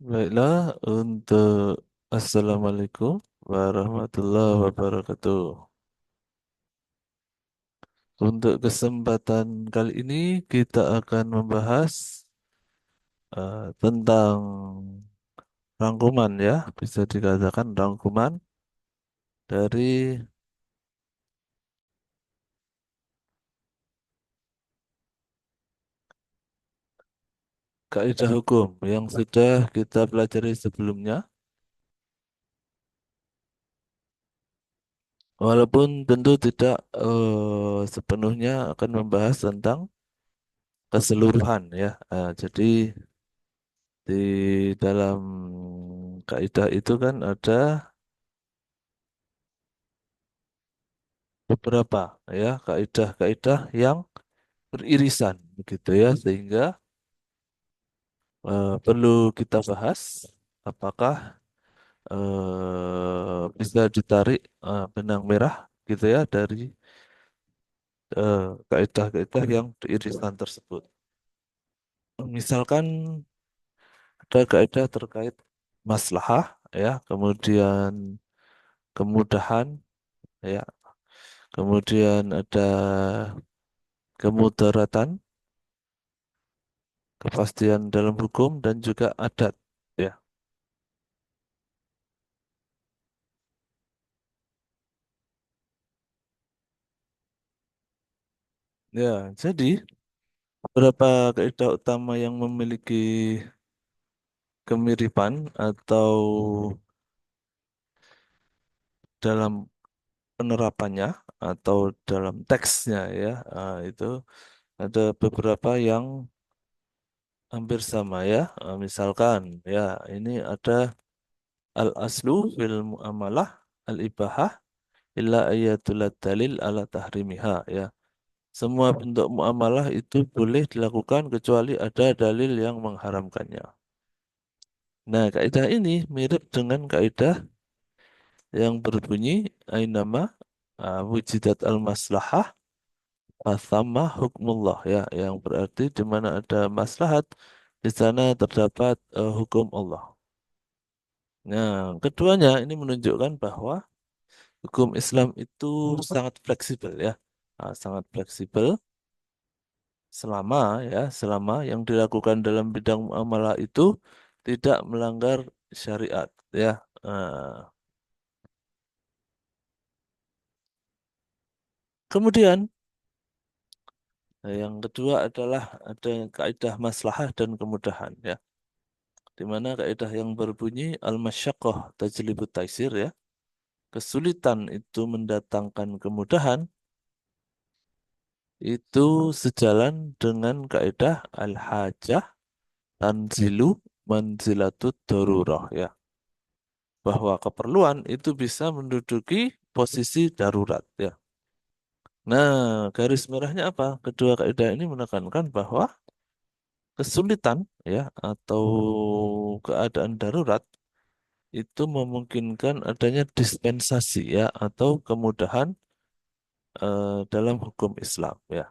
Baiklah, untuk Assalamualaikum warahmatullahi wabarakatuh. Untuk kesempatan kali ini kita akan membahas tentang rangkuman ya, bisa dikatakan rangkuman dari kaidah hukum yang sudah kita pelajari sebelumnya. Walaupun tentu tidak sepenuhnya akan membahas tentang keseluruhan ya. Jadi di dalam kaidah itu kan ada beberapa ya kaidah-kaidah yang beririsan begitu ya, sehingga perlu kita bahas apakah bisa ditarik benang merah gitu ya dari kaidah-kaidah yang beririsan tersebut. Misalkan ada kaidah terkait maslahah ya, kemudian kemudahan ya, kemudian ada kemudaratan, kepastian dalam hukum dan juga adat ya. Ya, jadi beberapa kaidah utama yang memiliki kemiripan atau dalam penerapannya atau dalam teksnya ya, itu ada beberapa yang hampir sama ya. Misalkan ya, ini ada al-aslu fil muamalah al-ibahah illa ayatul dalil ala tahrimiha ya. Semua bentuk muamalah itu boleh dilakukan kecuali ada dalil yang mengharamkannya. Nah, kaidah ini mirip dengan kaidah yang berbunyi ainama wujidat al-maslahah fathamma hukmullah ya, yang berarti di mana ada maslahat di sana terdapat hukum Allah. Nah, keduanya ini menunjukkan bahwa hukum Islam itu sangat fleksibel ya. Sangat fleksibel selama yang dilakukan dalam bidang muamalah itu tidak melanggar syariat ya. Nah, kemudian yang kedua adalah ada kaidah maslahah dan kemudahan ya. Di mana kaidah yang berbunyi al-masyaqqah tajlibut taisir ya. Kesulitan itu mendatangkan kemudahan, itu sejalan dengan kaidah al-hajah tanzilu manzilatut darurah ya. Bahwa keperluan itu bisa menduduki posisi darurat ya. Nah, garis merahnya apa? Kedua kaidah ini menekankan bahwa kesulitan ya atau keadaan darurat itu memungkinkan adanya dispensasi ya atau kemudahan dalam hukum Islam ya.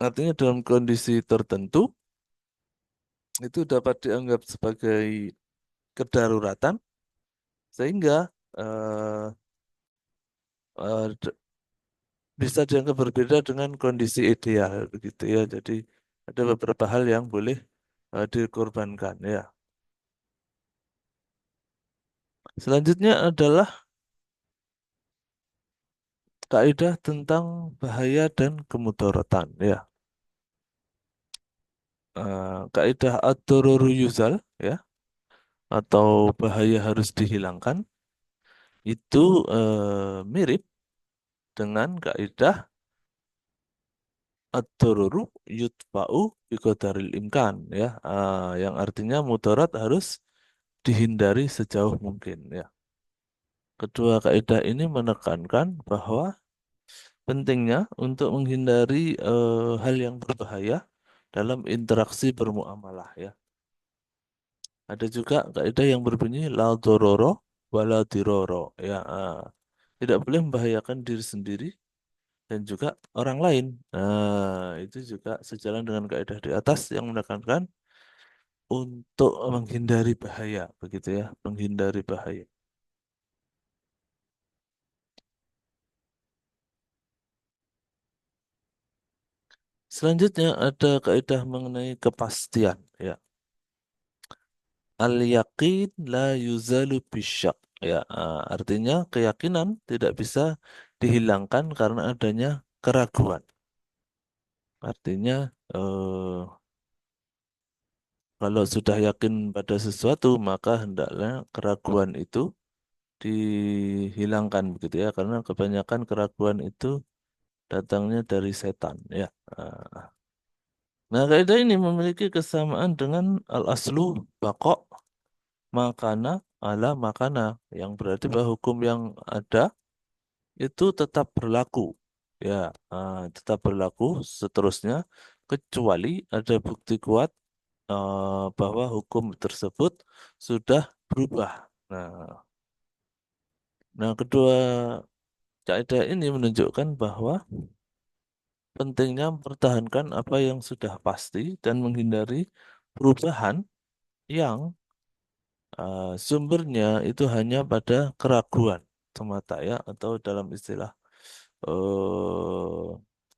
Artinya dalam kondisi tertentu itu dapat dianggap sebagai kedaruratan sehingga eh, bisa dianggap berbeda dengan kondisi ideal begitu ya. Jadi ada beberapa hal yang boleh dikorbankan ya. Selanjutnya adalah kaidah tentang bahaya dan kemudaratan ya. Kaidah ad-daruru yuzal ya, atau bahaya harus dihilangkan itu mirip dengan kaidah ad-daruru yutfa'u biqadaril imkan ya. Yang artinya mudarat harus dihindari sejauh mungkin ya. Kedua kaidah ini menekankan bahwa pentingnya untuk menghindari hal yang berbahaya dalam interaksi bermuamalah ya. Ada juga kaidah yang berbunyi la dororo wala diroro ya. Tidak boleh membahayakan diri sendiri dan juga orang lain. Itu juga sejalan dengan kaidah di atas yang menekankan untuk menghindari bahaya, begitu ya, menghindari bahaya. Selanjutnya ada kaidah mengenai kepastian, ya. Al yakin la yuzalu bisyak. Ya, artinya keyakinan tidak bisa dihilangkan karena adanya keraguan. Artinya kalau sudah yakin pada sesuatu maka hendaknya keraguan itu dihilangkan begitu ya, karena kebanyakan keraguan itu datangnya dari setan ya. Nah, kaidah ini memiliki kesamaan dengan al-aslu bako makana ala makana, yang berarti bahwa hukum yang ada itu tetap berlaku. Ya, tetap berlaku seterusnya kecuali ada bukti kuat bahwa hukum tersebut sudah berubah. Nah, kedua kaidah ini menunjukkan bahwa pentingnya mempertahankan apa yang sudah pasti dan menghindari perubahan yang sumbernya itu hanya pada keraguan semata ya, atau dalam istilah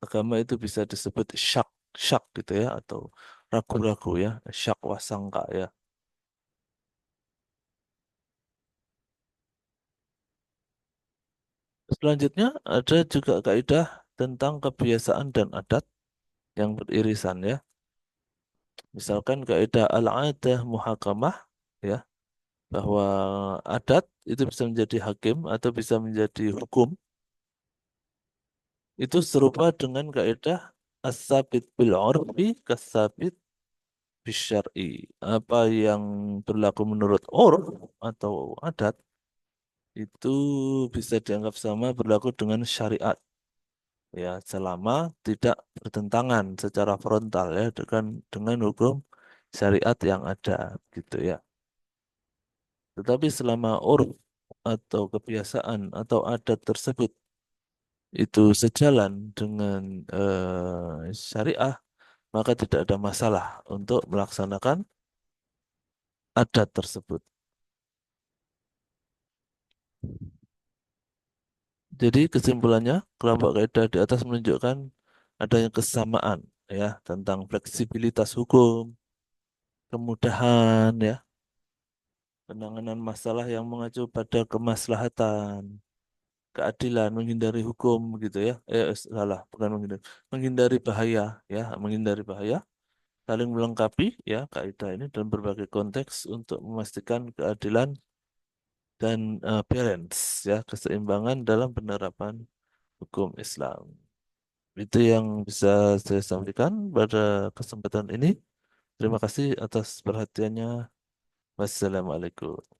agama itu bisa disebut syak syak gitu ya, atau ragu-ragu ya, syak wasangka ya. Selanjutnya ada juga kaidah tentang kebiasaan dan adat yang beririsan ya. Misalkan kaidah al-adah muhakamah ya, bahwa adat itu bisa menjadi hakim atau bisa menjadi hukum. Itu serupa dengan kaidah as-sabit bil urfi kas-sabit bisyar'i. Apa yang berlaku menurut urf atau adat itu bisa dianggap sama berlaku dengan syariat ya, selama tidak bertentangan secara frontal ya dengan hukum syariat yang ada gitu ya. Tetapi selama urf atau kebiasaan atau adat tersebut itu sejalan dengan syariah, maka tidak ada masalah untuk melaksanakan adat tersebut. Jadi kesimpulannya, kelompok kaidah di atas menunjukkan adanya kesamaan ya tentang fleksibilitas hukum, kemudahan ya, penanganan masalah yang mengacu pada kemaslahatan, keadilan, menghindari hukum gitu ya. Salah, bukan menghindari bahaya ya, menghindari bahaya, saling melengkapi ya kaidah ini dalam berbagai konteks untuk memastikan keadilan dan balance ya, keseimbangan dalam penerapan hukum Islam. Itu yang bisa saya sampaikan pada kesempatan ini. Terima kasih atas perhatiannya. Wassalamualaikum.